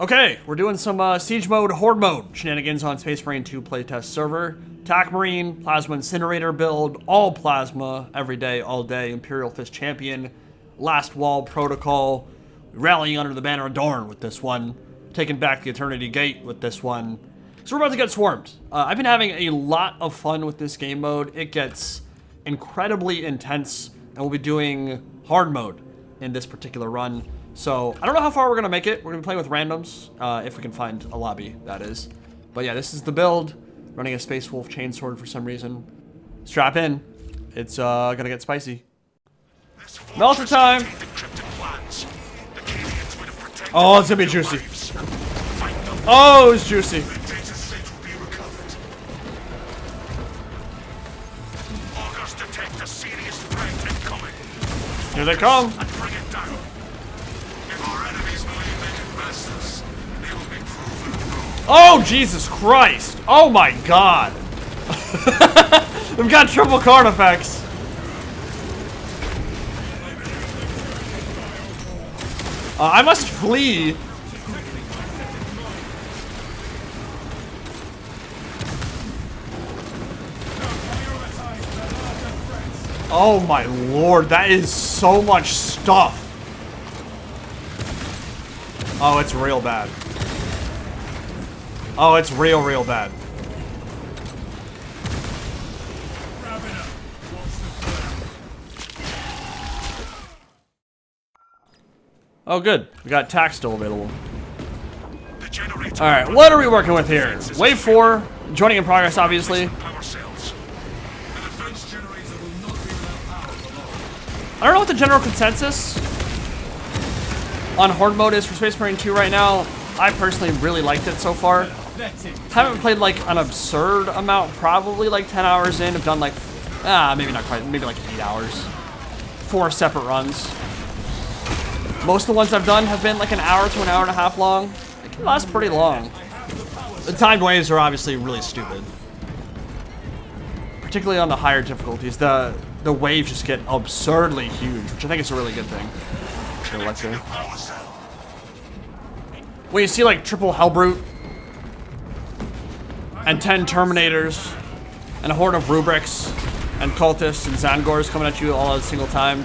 Okay, we're doing some Siege mode, Horde mode shenanigans on Space Marine 2 playtest server. Attack Marine, Plasma Incinerator build, all Plasma, every day, all day, Imperial Fists Champion, Last Wall Protocol, rallying under the banner of Dorn with this one, taking back the Eternity Gate with this one. So we're about to get swarmed. I've been having a lot of fun with this game mode. It gets incredibly intense, and we'll be doing hard mode in this particular run. So, I don't know how far we're going to make it. We're going to be playing with randoms, if we can find a lobby, that is. But yeah, this is the build. Running a Space Wolf Chainsword for some reason. Strap in. It's going to get spicy. Melter time! Oh, it's going to be juicy. Oh, it's juicy. Here they come. Oh, Jesus Christ! Oh my God! We've got Triple Carnifex. I must flee. Oh my Lord, that is so much stuff. Oh, it's real bad. Oh, it's real bad. Oh, good. We got tack still available. Alright, what are we working with here? Wave 4, joining in progress, obviously. I don't know what the general consensus on Horde mode is for Space Marine 2 right now. I personally really liked it so far. Haven't played like an absurd amount, probably like 10 hours in. I've done like, maybe not quite, maybe like 8 hours. 4 separate runs. Most of the ones I've done have been like an hour to an hour and a half long. It can last pretty long. The timed waves are obviously really stupid. Particularly on the higher difficulties. The waves just get absurdly huge, which I think is a really good thing. When you see like triple Hellbrute and 10 Terminators and a horde of Rubrics and Cultists and Zangors coming at you all at a single time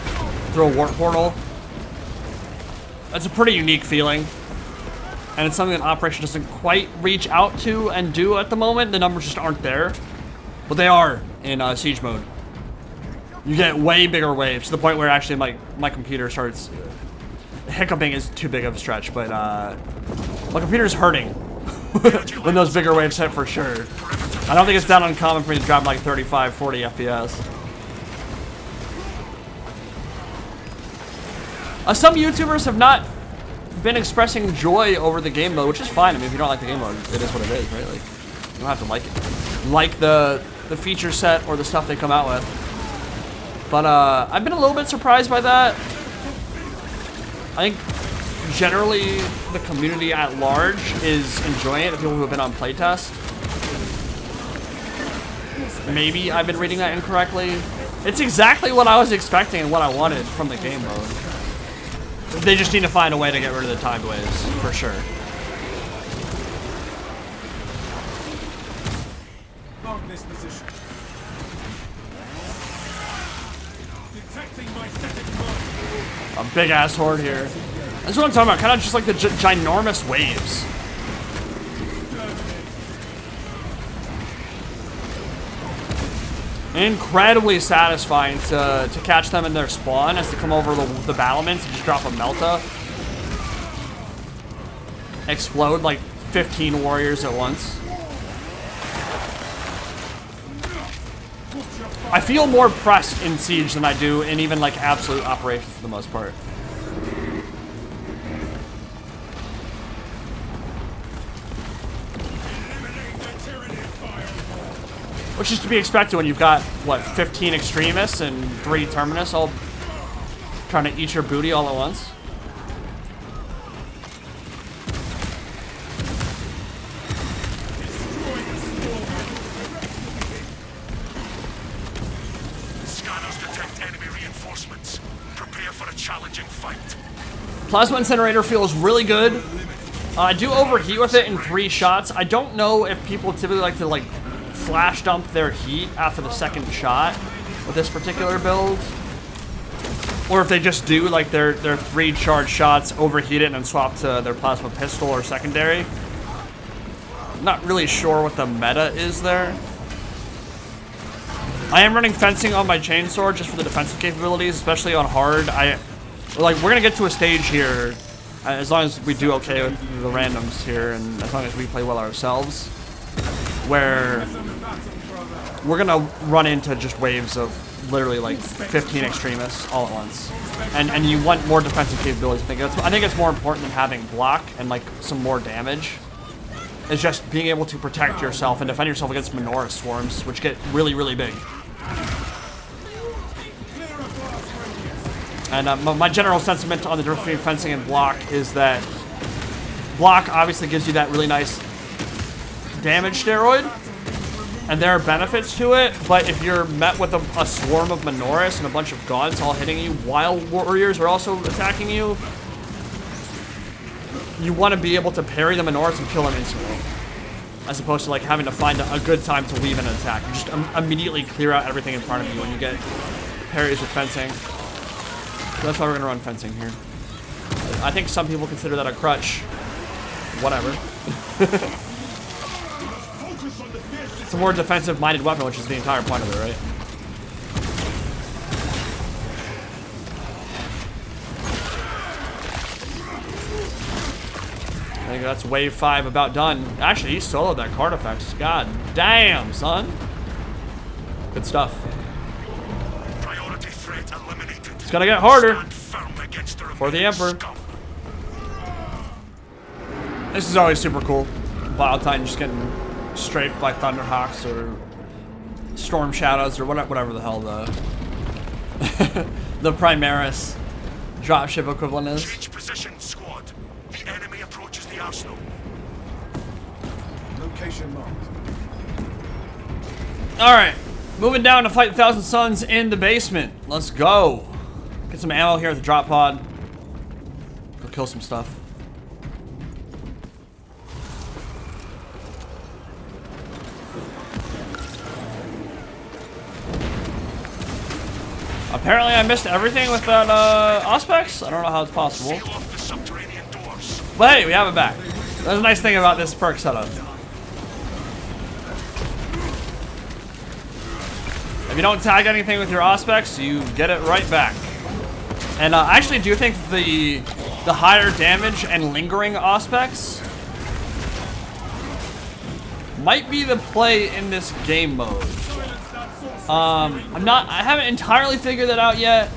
through a warp portal, that's a pretty unique feeling. And it's something that Operation doesn't quite reach out to and do at the moment. The numbers just aren't there. But they are in Siege mode. You get way bigger waves to the point where actually my computer starts... hiccuping is too big of a stretch, but my computer's hurting when those bigger waves hit for sure. I don't think it's that uncommon for me to drop like 35, 40 FPS. Some YouTubers have not been expressing joy over the game mode, which is fine. I mean, if you don't like the game mode, it is what it is, right? Like, you don't have to like it. Like the feature set or the stuff they come out with. But I've been a little bit surprised by that. I think generally the community at large is enjoying it, the people who have been on playtest. Maybe I've been reading that incorrectly. It's exactly what I was expecting and what I wanted from the game mode. They just need to find a way to get rid of the timed waves, for sure. Mark this position. Detecting my static mark. A big ass horde here. That's what I'm talking about, kind of just like the ginormous waves. Incredibly satisfying to catch them in their spawn as they come over the battlements and just drop a Melta. Explode like 15 warriors at once. I feel more pressed in Siege than I do in even like absolute operations for the most part. Which is to be expected when you've got, what, 15 Extremists and 3 Terminus all trying to eat your booty all at once. Scanners detect enemy reinforcements. Prepare for a challenging fight. Plasma Incinerator feels really good. I do overheat with it in 3 shots. I don't know if people typically like to like flash dump their heat after the 2nd shot with this particular build, or if they just do like their 3 charged shots, overheat it, and then swap to their plasma pistol or secondary. I'm not really sure what the meta is there. I am running fencing on my chainsword just for the defensive capabilities, especially on hard. We're gonna get to a stage here, as long as we do okay with the randoms here, and as long as we play well ourselves, where we're gonna run into just waves of literally like 15 extremists all at once, and you want more defensive capabilities. I think it's more important than having block and like some more damage. It's just being able to protect yourself and defend yourself against menorah swarms, which get really, really big. And my general sentiment on the difference between fencing and block is that block obviously gives you that really nice damage steroid, and there are benefits to it, but if you're met with a swarm of menorahs and a bunch of gaunts all hitting you while warriors are also attacking you, you want to be able to parry the menorahs and kill them instantly, as opposed to like having to find a good time to leave an attack. You just immediately clear out everything in front of you when you get parries with fencing. So that's why we're gonna run fencing here. I think some people consider that a crutch. Whatever. It's a more defensive-minded weapon, which is the entire point of it, right? I think that's wave 5 about done. Actually, he soloed that Carnifex. God damn, son. Good stuff. Priority threat eliminated. It's gonna get harder Stand firm against the for the remaining Emperor. scum. This is always super cool. Bile Titan just getting strafed by Thunderhawks or Storm Shadows or whatever the hell the Primaris dropship equivalent is. Change position, squad. The enemy approaches the arsenal. Location marked. Alright, moving down to fight 1,000 Suns in the basement. Let's go. Get some ammo here at the drop pod. Go kill some stuff. Apparently I missed everything with that Auspex. I don't know how it's possible. Seal off the subterranean doors. But hey, we have it back. That's a nice thing about this perk setup. If you don't tag anything with your Auspex, you get it right back. And I actually do think the higher damage and lingering Auspex might be the play in this game mode. I haven't entirely figured that out yet,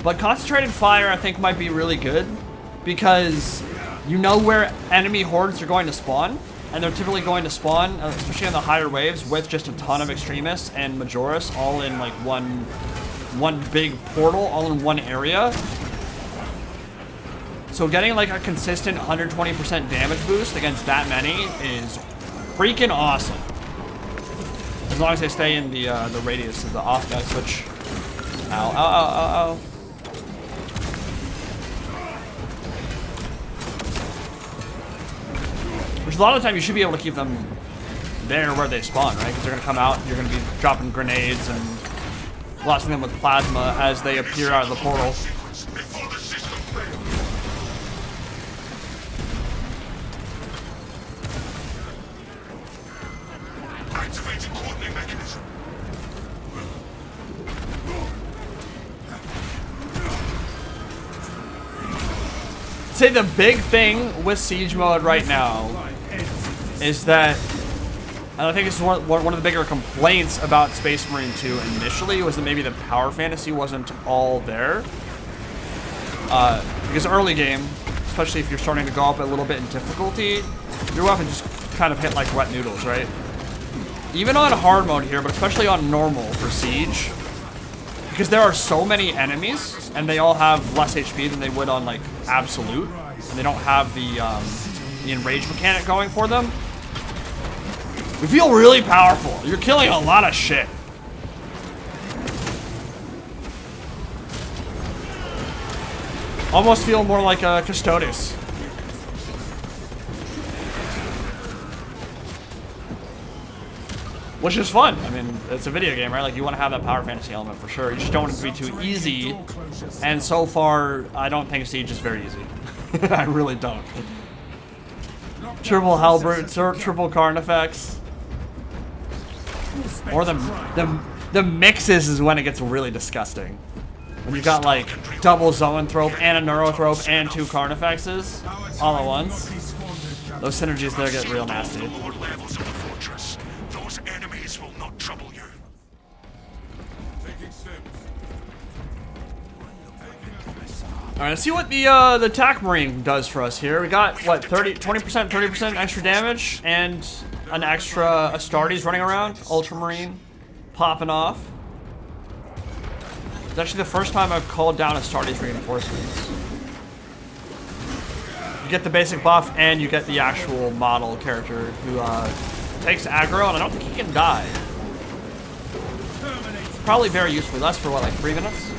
but concentrated fire I think might be really good because you know where enemy hordes are going to spawn, and they're typically going to spawn, especially on the higher waves, with just a ton of extremists and Majoris all in like one big portal, all in one area. So getting like a consistent 120% damage boost against that many is freaking awesome. As long as they stay in the radius of the off guys, which... Ow, ow, ow, ow, ow. Which a lot of the time you should be able to keep them there where they spawn, right? Because they're going to come out, you're going to be dropping grenades and blasting them with plasma as they appear out of the portal. Before the system fails. Activating coordinating mechanism. I'd say the big thing with Siege mode right now is that, and I think this is one of the bigger complaints about Space Marine 2 initially, was that maybe the power fantasy wasn't all there. Because early game, especially if you're starting to go up a little bit in difficulty, your weapon just kind of hit like wet noodles, right? Even on hard mode here, but especially on normal for Siege, because there are so many enemies, and they all have less HP than they would on like Absolute, and they don't have the enrage mechanic going for them. We feel really powerful. You're killing a lot of shit. Almost feel more like a Custodes. Which is fun. I mean, it's a video game, right? Like, you want to have that power fantasy element for sure. You just don't want it to be too easy. And so far, I don't think Siege is very easy. I really don't. Triple Halberd, Triple Carnifex. Or the mixes is when it gets really disgusting. When you've got like double Zoanthrope and a Neurothrope and 2 Carnifexes all at once. Those synergies there get real nasty. Those enemies will not trouble you. All right, let's see what the attack marine does for us here. We got what 20%, 30% extra damage and an extra Astartes running around. Ultramarine popping off. It's actually the first time I've called down Astartes reinforcements. You get the basic buff and you get the actual model character who takes aggro, and I don't think he can die. Probably very useful. That's for what, like 3 minutes?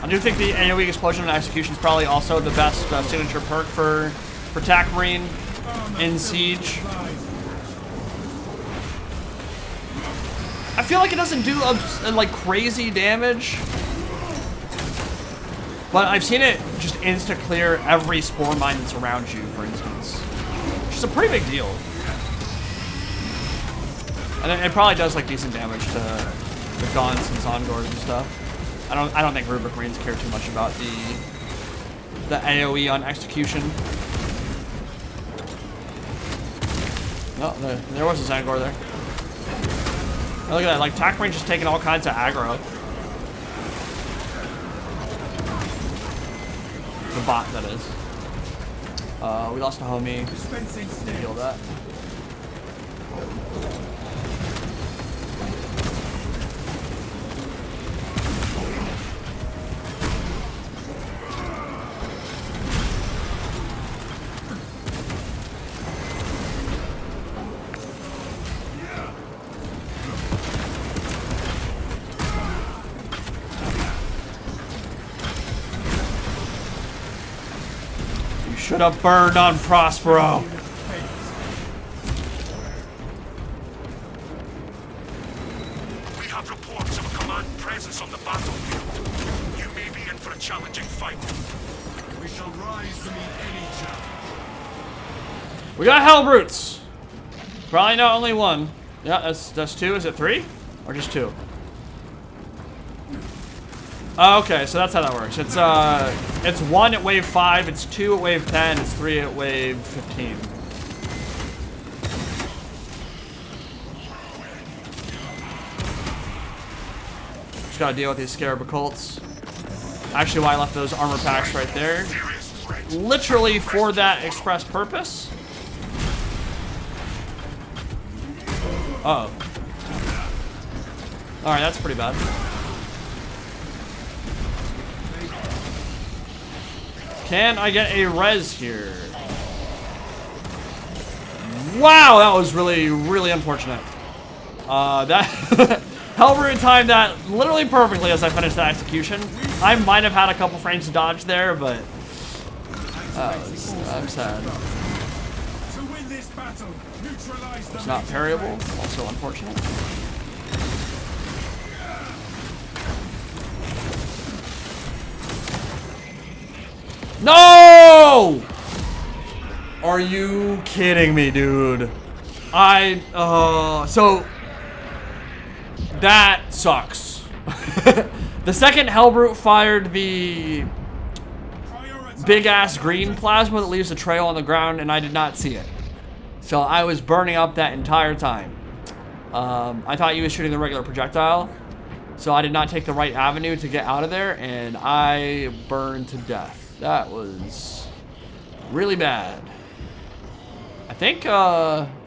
I do think the AoE explosion and execution is probably also the best signature perk for attack marine in Siege. I feel like it doesn't do like crazy damage, but I've seen it just insta clear every spore mine that's around you, for instance, which is a pretty big deal. And it probably does like decent damage to the Gaunts and Zongors and stuff. I don't think Rubric Marines care too much about the AoE on execution. Oh, there was a Zangor there. Oh, look at that, like attack marine just taking all kinds of aggro. The bot, that is. We lost a homie. Heal that. Should have burned on Prospero. We have reports of a command presence on the battlefield. You may be in for a challenging fight. We shall rise to meet any challenge. We got Hellbrutes. Probably not only one. Yeah, that's 2. Is it 3? Or just 2? Oh, okay, so that's how that works. It's 1 at wave 5, it's 2 at wave 10, it's 3 at wave 15. Just gotta deal with these Scarab Occults. Actually, why I left those armor packs right there. Literally for that express purpose. Uh-oh. Alright, that's pretty bad. Can I get a res here? Wow, that was really, really unfortunate. That Hellbrute timed that literally perfectly as I finished that execution. I might have had a couple frames to dodge there, but I'm sad. It's not parryable, also unfortunate. No! Are you kidding me, dude? So that sucks. The second Hellbrute fired the big ass green plasma that leaves a trail on the ground, and I did not see it. So I was burning up that entire time. I thought he was shooting the regular projectile, so I did not take the right avenue to get out of there, and I burned to death. That was really bad. I think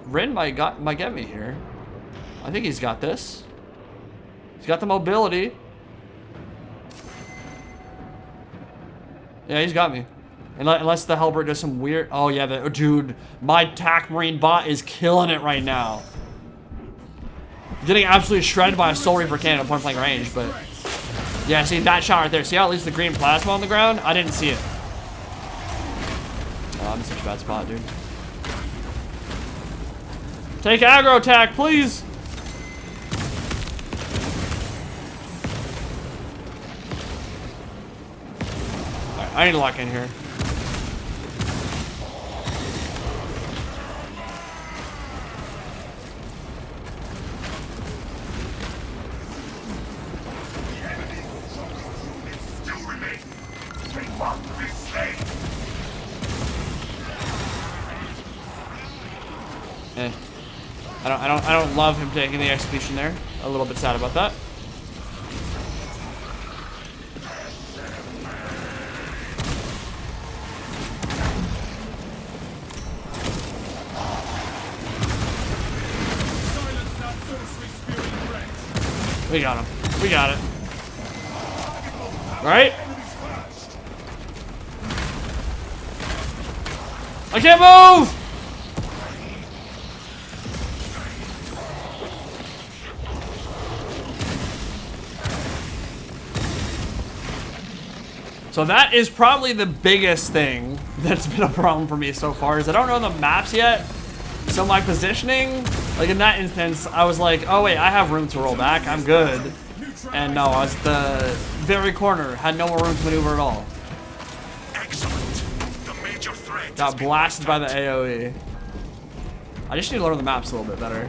Rin might get me here. I think he's got this. He's got the mobility. Yeah, he's got me. Unless the Hellbrute does some weird... Oh, yeah, dude. My attack marine bot is killing it right now. Getting absolutely shredded by a Soul Reaper cannon at point blank range, but... Yeah, see that shot right there. See how it leaves the green plasma on the ground? I didn't see it. Oh, I'm in such a bad spot, dude. Take aggro attack, please. Alright, I need to lock in here. I don't love him taking the execution there. A little bit sad about that. We got him. We got it. All right. I can't move! So that is probably the biggest thing that's been a problem for me so far is I don't know the maps yet. So my positioning, like in that instance, I was like, oh wait, I have room to roll back, I'm good. And no, I was at the very corner, had no more room to maneuver at all. Excellent. The major threat Got blasted by the AoE. I just need to learn the maps a little bit better.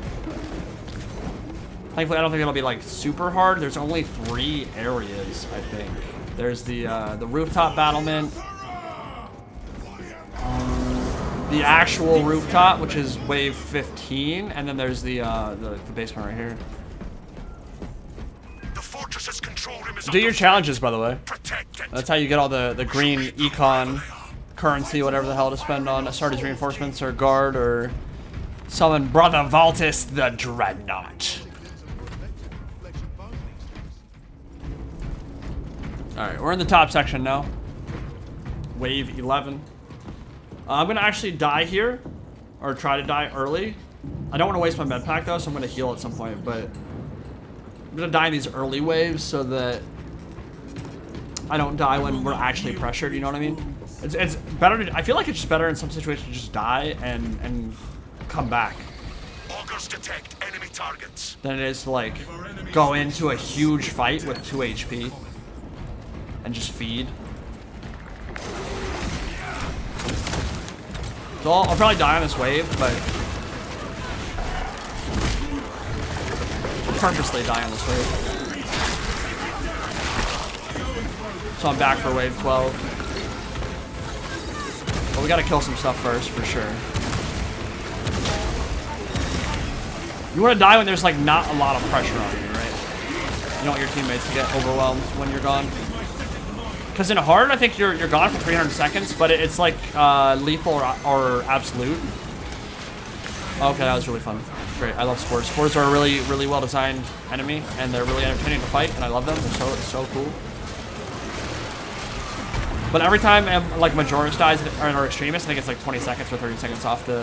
Thankfully, I don't think it'll be like super hard. There's only 3 areas, I think. There's the rooftop battlement, the actual rooftop, which is wave 15, and then there's the basement right here. The fortress's control room is Do your challenges, by the way. protect it. That's how you get all the green econ currency, whatever the hell to spend on Astartes reinforcements or guard or summon Brother Valtis the Dreadnought. Alright, we're in the top section now. Wave 11. I'm gonna actually die here, or try to die early. I don't want to waste my med pack though, so I'm gonna heal at some point, but I'm gonna die in these early waves so that I don't die when we're actually pressured, you know what I mean? It's better to, I feel like it's just better in some situations to just die and come back Augurs detect enemy targets. than it is to like go into a huge fight with 2 HP and just feed. So I'll probably die on this wave, but I'll purposely die on this wave. So I'm back for wave 12. But we gotta kill some stuff first, for sure. You wanna die when there's like not a lot of pressure on you, right? You don't want your teammates to get overwhelmed when you're gone. Because in hard, I think you're gone for 300 seconds, but it's like lethal or absolute. Okay, that was really fun. Great, I love spores. Spores are a really, really well-designed enemy, and they're really entertaining to fight, and I love them. They're so cool. But every time like Majoris dies or Extremis, I think it's like 20 seconds or 30 seconds off the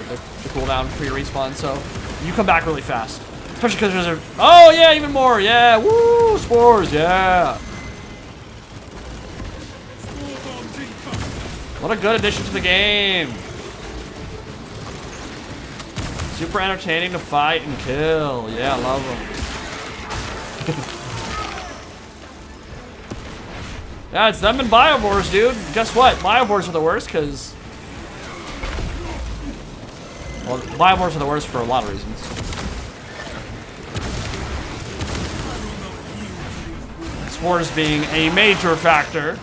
cooldown for your respawn, so you come back really fast. Especially because there's a... Oh, yeah, even more. Yeah, woo, spores, yeah. What a good addition to the game. Super entertaining to fight and kill. Yeah, I love them. Yeah, it's them and Biovores, dude. Guess what? Biovores are the worst because... Well, Biovores are the worst for a lot of reasons. Spores being a major factor.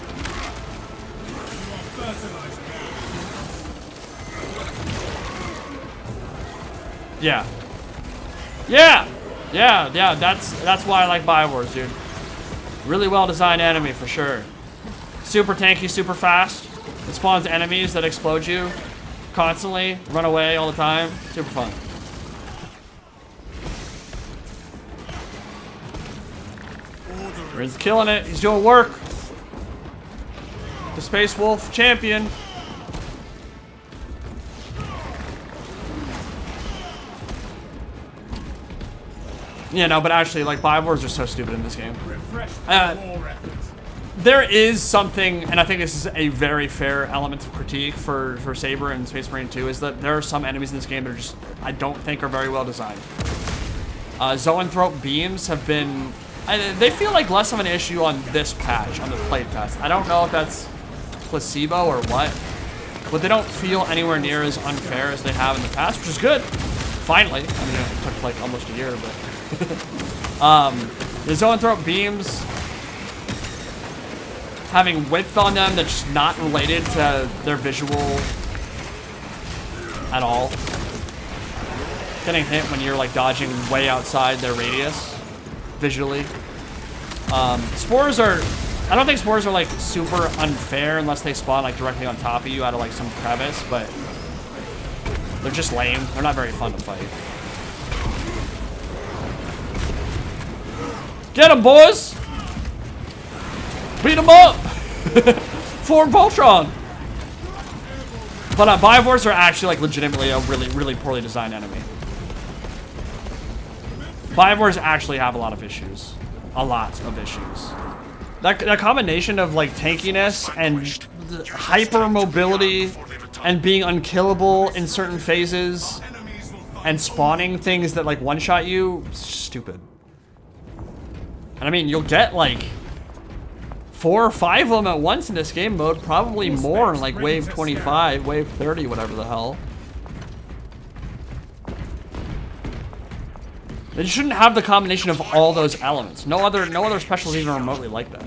Yeah. Yeah! Yeah, that's why I like Biowars, dude. Really well-designed enemy, for sure. Super tanky, super fast. It spawns enemies that explode you constantly, run away all the time. Super fun. He's killing it. He's doing work. The Space Wolf champion. Yeah, no, but actually, like, Biovores are so stupid in this game. There is something, and I think this is a very fair element of critique for Saber and Space Marine 2, is that there are some enemies in this game that are just, I don't think are very well designed. Zoanthrope beams have been, they feel like less of an issue on this patch, on the plate test. I don't know if that's placebo or what, but they don't feel anywhere near as unfair as they have in the past, which is good. Finally. I mean, it took like almost a year, but... the Zoanthrope beams having width on them that's just not related to their visual at all. Getting hit when you're like dodging way outside their radius visually. Spores are, I don't think spores are like super unfair unless they spawn like directly on top of you out of like some crevice, but they're just lame. They're not very fun to fight. Get them, boys! Beat them up! Form Voltron! But Biovores are actually like legitimately a really poorly designed enemy. Biovores actually have a lot of issues. A lot of issues. That combination of like tankiness and hyper mobility and being unkillable in certain phases and spawning things that like one-shot you, stupid. And I mean, you'll get like 4 or 5 of them at once in this game mode, probably more in like wave 25, wave 30, whatever the hell. They shouldn't have the combination of all those elements. No other specials even remotely like that.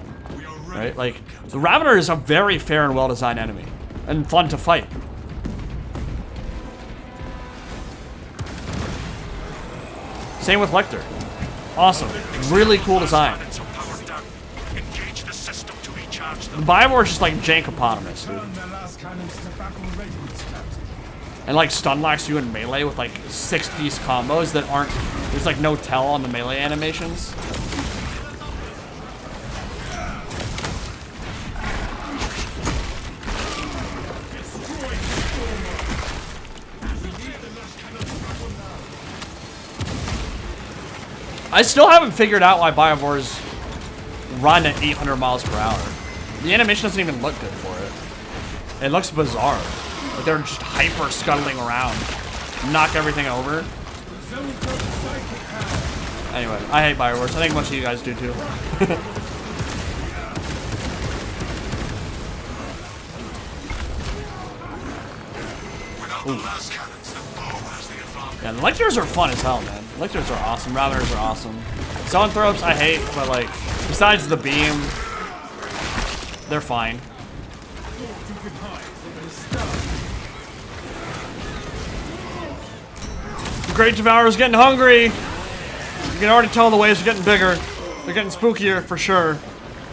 Right? Like, the Ravener is a very fair and well-designed enemy. And fun to fight. Same with Lecter. Awesome. Really cool design. The Biovore is just like Jankopotamus, dude. And like stun locks you in melee with like 6-piece combos that aren't, there's like no tell on the melee animations. I still haven't figured out why Biovores run at 800 miles per hour. The animation doesn't even look good for it. It looks bizarre. Like they're just hyper scuttling around. Knock everything over. Anyway, I hate Biovores. I think most of you guys do too. Yeah, the Lectors are fun as hell, man. Lectors are awesome. Raveners are awesome. Zoanthropes I hate, but like, besides the beam, they're fine. The Great Devourer's getting hungry. You can already tell the waves are getting bigger. They're getting spookier for sure.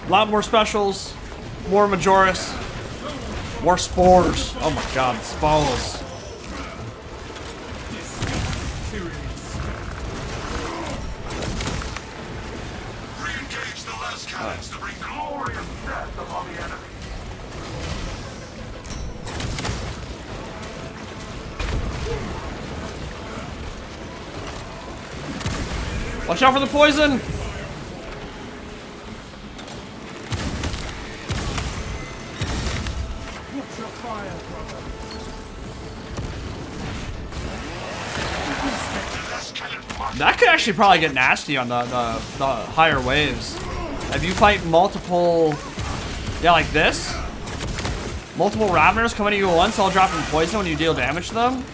A lot more specials, more Majoris, more spores. Oh my god, spores. Watch out for the poison! That could actually probably get nasty on the higher waves. If you fight multiple, yeah, like this, multiple Raveners coming at you at once, all dropping poison when you deal damage to them.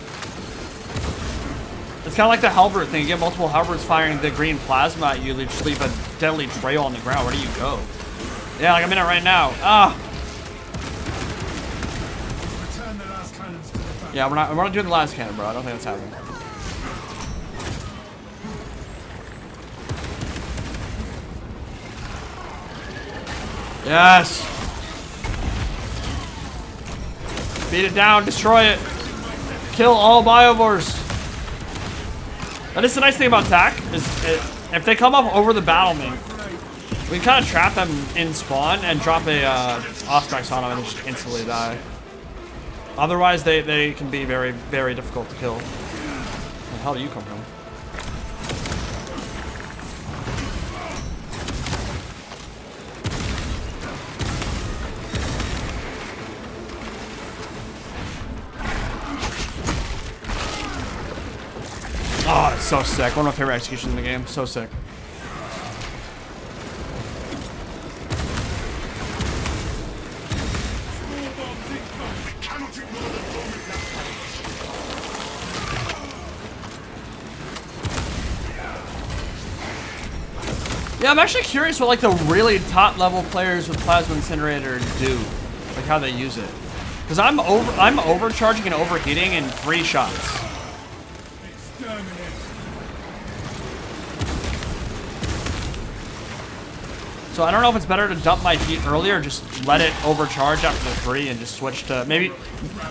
It's kind of like the Halberd thing. You get multiple Halberds firing the green plasma at you, they just leave a deadly trail on the ground. Where do you go? Yeah, like I'm in it right now. Ah. Yeah, we're not doing the last cannon, bro. I don't think that's happening. Yes. Beat it down, destroy it. Kill all Biovores. That is the nice thing about TAC, is if they come up over the battlement, we can kind of trap them in spawn and drop a Astartes on them and just instantly die. Otherwise, they can be very, very difficult to kill. Where the hell do you come from? so sick. One of my favorite executions in the game. So sick. Yeah, I'm actually curious what like the really top level players with Plasma Incinerator do, like how they use it. Because I'm overcharging and overheating in 3 shots. So I don't know if it's better to dump my heat early or just let it overcharge after the 3 and just switch to maybe.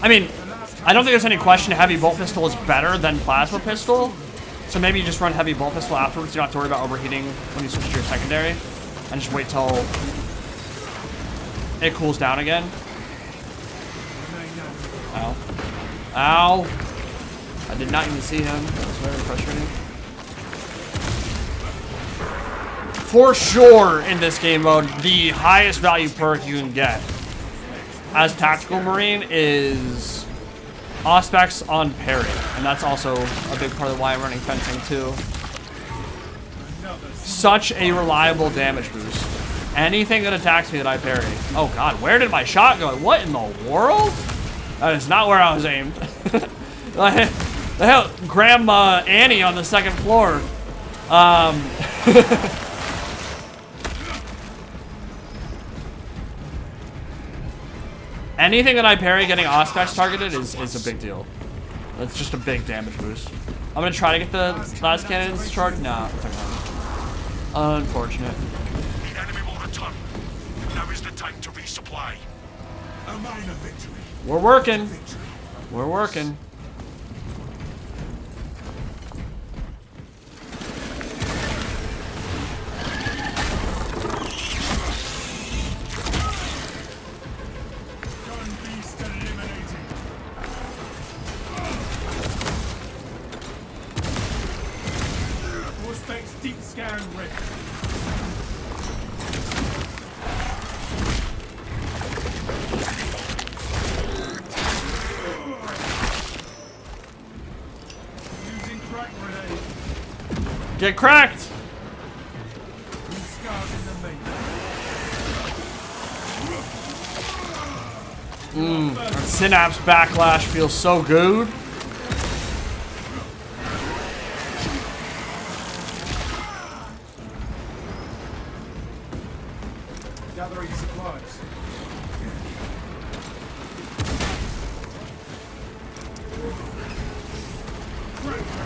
I mean, I don't think there's any question heavy bolt pistol is better than plasma pistol. So maybe you just run heavy bolt pistol afterwards. You don't have to worry about overheating when you switch to your secondary. And just wait till it cools down again. Ow. Ow. I did not even see him. That was very frustrating. For sure, in this game mode, the highest value perk you can get as Tactical Marine is Auspex on parry, and that's also a big part of why I'm running fencing too. Such a reliable damage boost. Anything that attacks me that I parry. Oh god, where did my shot go? What in the world? That is not where I was aimed. The hell, Grandma Annie on the 2nd floor. Anything that I parry getting Auspex targeted is a big deal. That's just a big damage boost. I'm gonna try to get the last cannons charged. No, it's okay. Unfortunate. The enemy will return. Now is the time to resupply. A minor victory. We're working. We're working. Deep scan ready. Using crack grenade. Get cracked. Scars in the main. That Synapse backlash feels so good. Gathering supplies.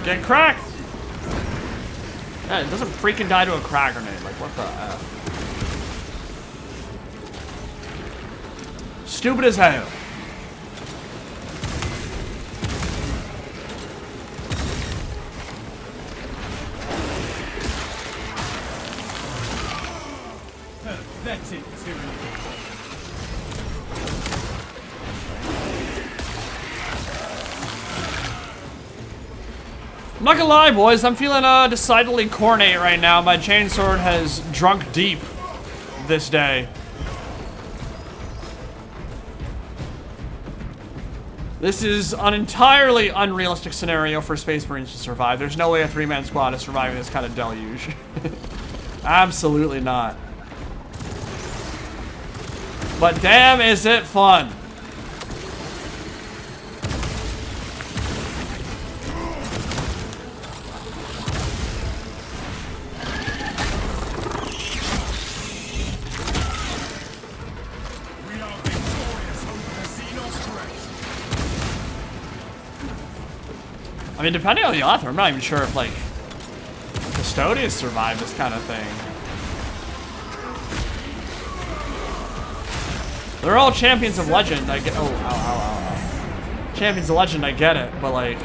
Get cracked! Yeah, it doesn't freaking die to a crack grenade. Like, what the F? Stupid as hell. Pathetic tyranny. I'm not gonna lie, boys. I'm feeling decidedly cornate right now. My chainsword has drunk deep this day. This is an entirely unrealistic scenario for Space Marines to survive. There's no way a 3-man squad is surviving this kind of deluge. Absolutely not. But damn, is it fun. I mean, depending on the author, I'm not even sure if, like, Custodians survive this kind of thing. They're all champions of legend, I get- oh, ow, ow, ow, ow. Champions of legend, I get it, but, like...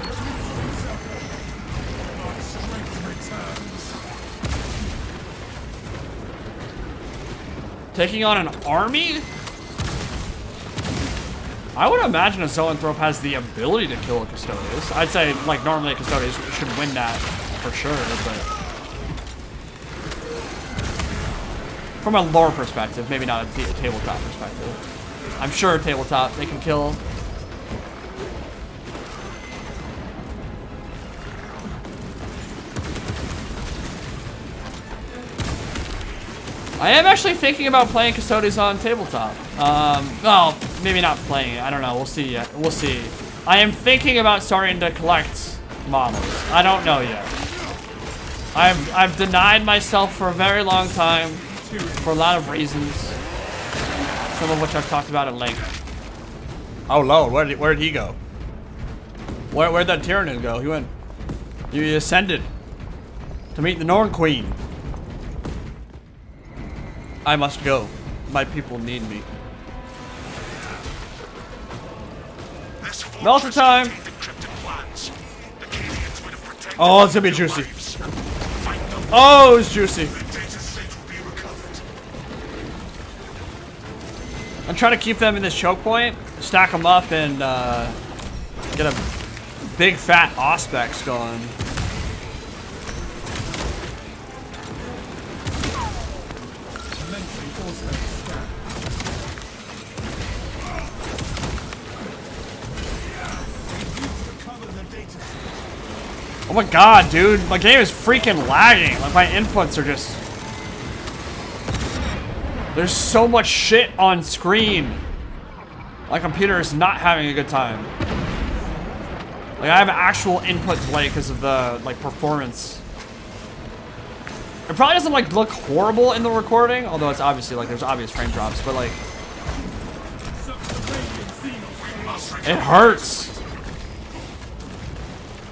Taking on an army? I would imagine a Zoanthrope has the ability to kill a Custodius. I'd say, like, normally a Custodius should win that for sure, but... From a lore perspective, maybe not a tabletop perspective. I'm sure tabletop, they can kill. I am actually thinking about playing Custodes on tabletop. Well, maybe not playing it. I don't know. We'll see yet. We'll see. I am thinking about starting to collect models. I don't know yet. I've denied myself for a very long time for a lot of reasons, some of which I've talked about at length. Oh Lord, where'd he go? Where'd that Tyranid go? He went. He ascended to meet the Norn Queen. I must go. My people need me. Melter time! Oh, it's gonna be juicy. Oh, it's juicy. I'm trying to keep them in this choke point, stack them up, and get a big fat Auspex going. Oh my god, dude. My game is freaking lagging. Like, my inputs are just... There's so much shit on screen. My computer is not having a good time. Like, I have actual input delay because of the, like, performance. It probably doesn't, like, look horrible in the recording, although it's obviously, like, there's obvious frame drops, but, like... It hurts.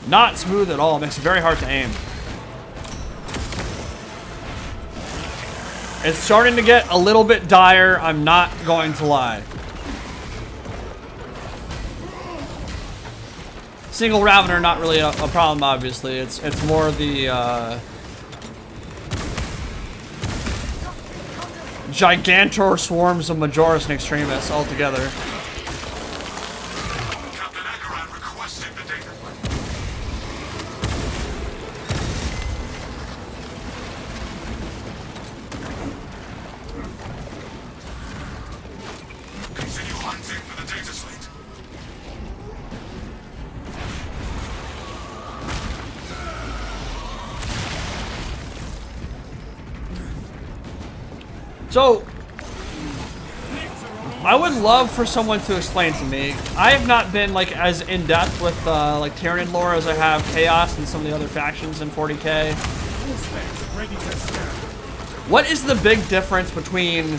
Not smooth at all. It makes it very hard to aim. It's starting to get a little bit dire. I'm not going to lie. Single Ravener, not really a problem, obviously. It's more the Gigantor swarms of Majoris and Extremis altogether. So, I would love for someone to explain to me. I have not been like as in depth with like Tyranid lore as I have Chaos and some of the other factions in 40k. What is the big difference between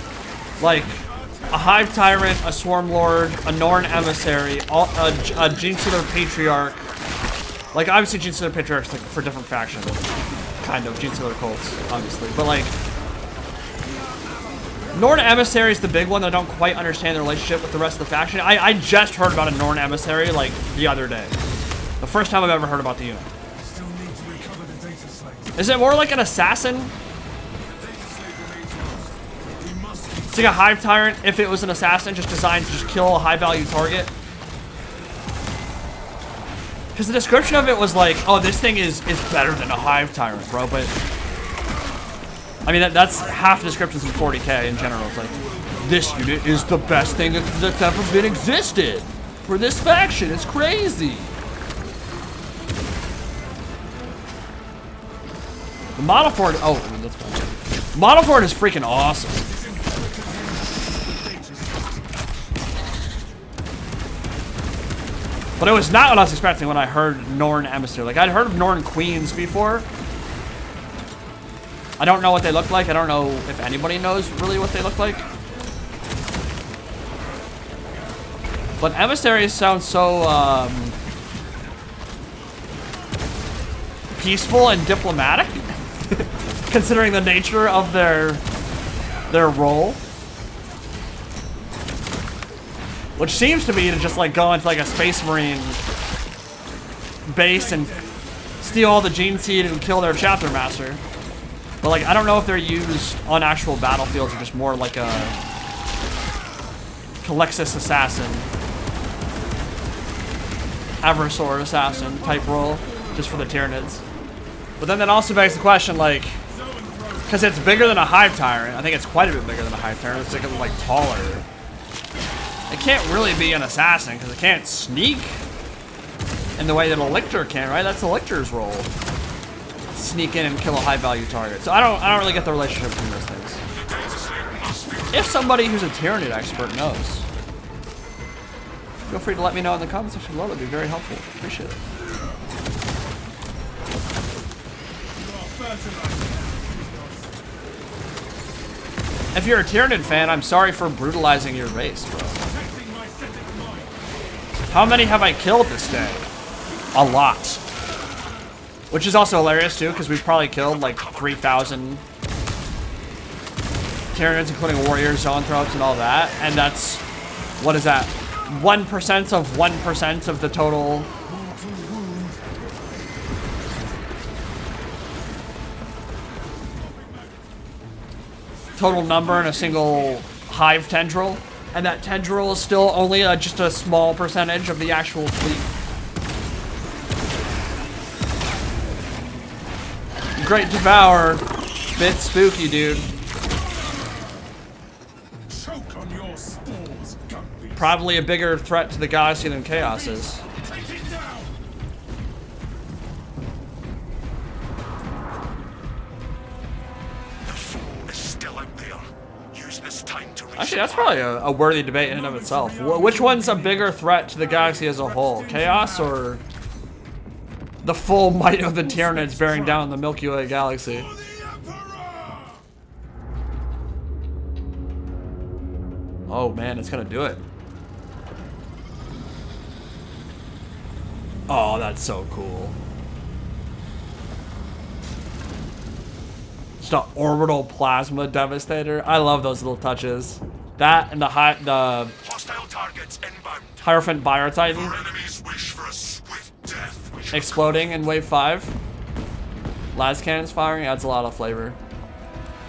like a Hive Tyrant, a Swarm Lord, a Norn Emissary, a Genestealer Patriarch? Like obviously Genestealer Patriarchs like for different factions, kind of Genestealer cults, obviously, but like. Norn Emissary is the big one that I don't quite understand the relationship with the rest of the faction. I just heard about a Norn Emissary like the other day. The first time I've ever heard about the unit. Is it more like an assassin? It's like a Hive Tyrant if it was an assassin just designed to just kill a high value target. Because the description of it was like, oh, this thing is better than a Hive Tyrant, bro, but... I mean, that's half the descriptions in 40k in general. It's like, this unit is the best thing that's ever been existed for this faction. It's crazy. The Model Ford, oh, I mean, that's fine. Model Ford is freaking awesome. But it was not what I was expecting when I heard Norn Emissary. Like, I'd heard of Norn Queens before. I don't know what they look like. I don't know if anybody knows really what they look like. But emissaries sound so peaceful and diplomatic, considering the nature of their role. Which seems to be to just like go into like a Space Marine base and steal all the gene seed and kill their chapter master. But like, I don't know if they're used on actual battlefields or just more like a Calexis assassin, Aversor assassin type role, just for the Tyranids. But then that also begs the question, like, because it's bigger than a Hive Tyrant, I think it's quite a bit bigger than a Hive Tyrant, it's like taller. It can't really be an assassin because it can't sneak in the way that a Lictor can, right? That's a Lictor's role. Sneak in and kill a high value target. So I don't really get the relationship between those things. if somebody who's a Tyranid expert knows, feel free to let me know in the comments section below. That'd be very helpful. Appreciate it. If you're a Tyranid fan, I'm sorry for brutalizing your race, bro. How many have I killed this day? A lot. Which is also hilarious too, because we've probably killed like 3,000 Tyranids, including warriors, zoanthropes, and all that. And that's, what is that? 1% of 1% of the total. Total number in a single hive tendril. And that tendril is still only just a small percentage of the actual fleet. Great Devour. Bit spooky, dude. Choke on your spores, gun-beast. Probably a bigger threat to the galaxy than Chaos is. Take it down. The foe is still out there. Use this time to reach. Actually, that's probably a worthy debate in and of itself. Which one's a bigger threat to the galaxy as a whole? Chaos or the full might of the Tyranids bearing down the Milky Way galaxy? Oh man, it's gonna do it. Oh, that's so cool. Just an orbital plasma devastator. I love those little touches. That and the Hostile targets inbound. Hierophant Biotitan Your enemies wish for a swift death. exploding in wave 5. Las cannons firing adds a lot of flavor.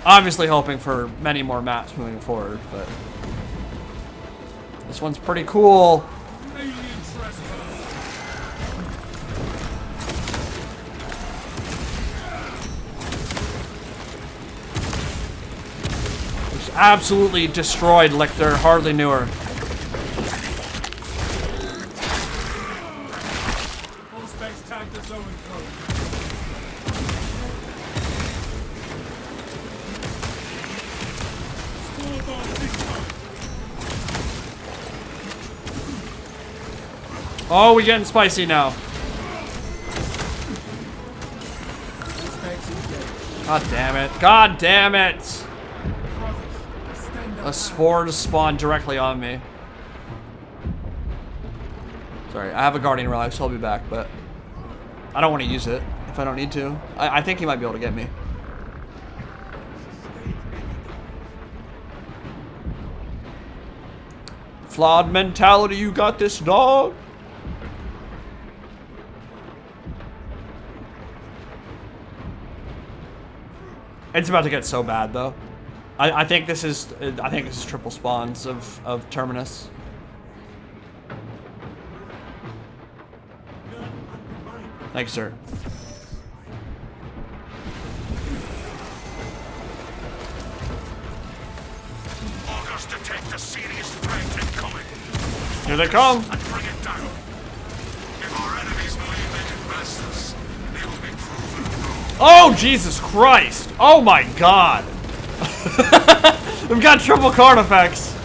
Obviously hoping for many more maps moving forward, but this one's pretty cool. Just absolutely destroyed Lictor, hardly knew her. Oh, we're getting spicy now. God damn it. God damn it! A spore just spawned directly on me. Sorry, I have a Guardian Relic, so I'll be back, but I don't want to use it if I don't need to. I think he might be able to get me. Flawed mentality, you got this, dog. It's about to get so bad, though. I think this is triple spawns of Terminus. Thanks, sir. August detect a serious threat incoming. Here they come. And bring it down. If our enemies believe they can best us, they will be proven wrong. Oh, Jesus Christ. Oh, my God. We've got Triple Carnifex.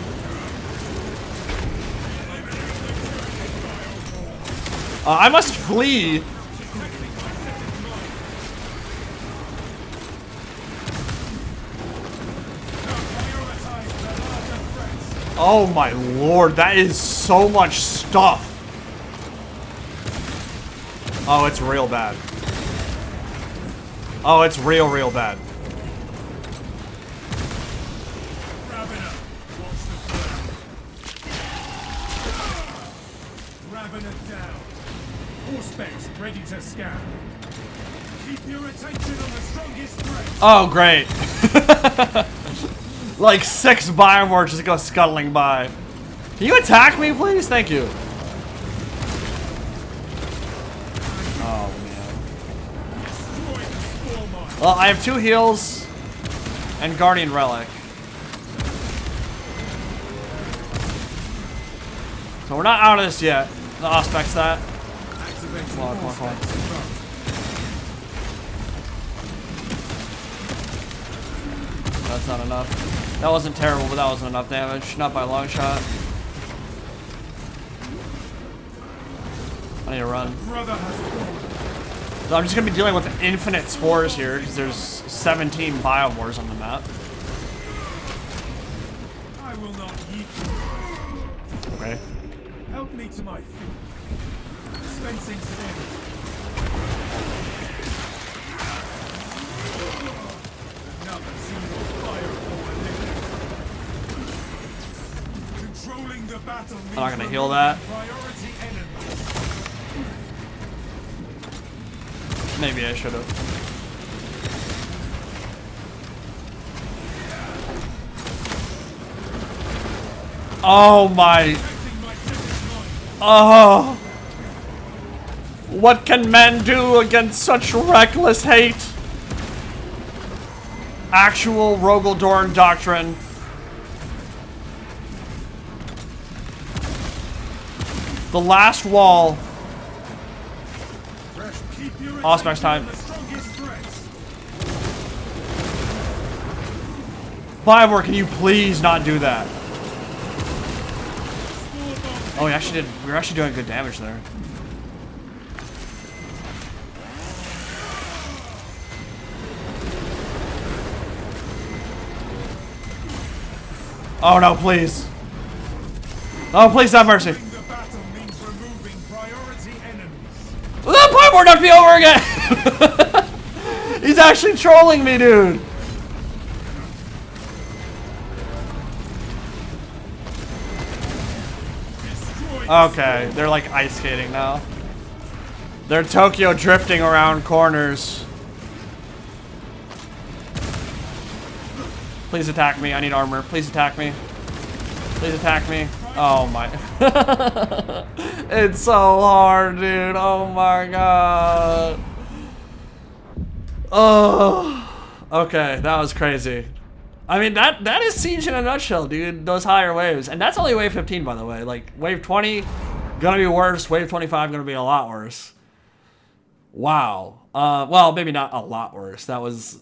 I must flee. Oh my lord, that is so much stuff. Oh, it's real bad. Oh, it's real bad. Ready to scan. Keep your attention on the strongest threat. Oh, great. Like 6 Biomorphs just go scuttling by. Can you attack me, please? Thank you. Oh, man. Well, I have 2 heals and Guardian Relic. So we're not out of this yet. The Auspex that. Come on, come on, come on. That's not enough. That wasn't terrible, but that wasn't enough damage. Not by a long shot. I need to run. So I'm just gonna be dealing with infinite spores here because there's 17 biowars on the map. I will not eat. Okay. Help me to my feet. Dispensing damage. Another single fire for controlling the battle. I'm not gonna heal that. Priority enemy. Maybe I should have. Oh my. Oh. What can men do against such reckless hate? Actual Rogaldorn doctrine. The last wall. Auspex time. Biowar, can you please not do that? Oh, we actually did. We were actually doing good damage there. Oh no, please. Oh, please have mercy. That Biowar knocked me over again! He's actually trolling me, dude. Okay, they're like ice skating now. They're Tokyo drifting around corners. Please attack me. I need armor. Please attack me. Please attack me. Oh my. It's so hard, dude. Oh my god. Oh. Okay, that was crazy. I mean, that is Siege in a nutshell, dude. Those higher waves. And that's only wave 15, by the way. Like, wave 20, gonna be worse. Wave 25, gonna be a lot worse. Wow. Well, maybe not a lot worse. That was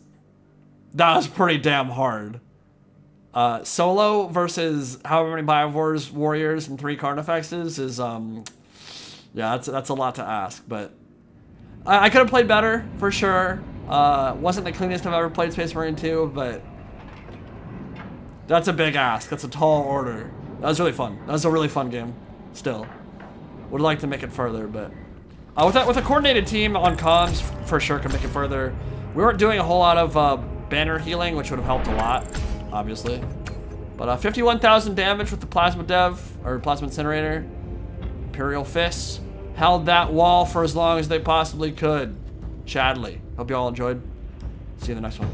pretty damn hard. Solo versus however many Biowars, Warriors, and 3 Carnifexes is, yeah, that's a lot to ask, but I could have played better, for sure. Wasn't the cleanest I've ever played Space Marine 2, but that's a big ask. That's a tall order. That was really fun. That was a really fun game, still. Would like to make it further, but with a coordinated team on comms, for sure could make it further. We weren't doing a whole lot of banner healing, which would have helped a lot, obviously. But 51,000 damage with the Plasma Plasma Incinerator. Imperial Fists held that wall for as long as they possibly could. Chadley. Hope you all enjoyed. See you in the next one.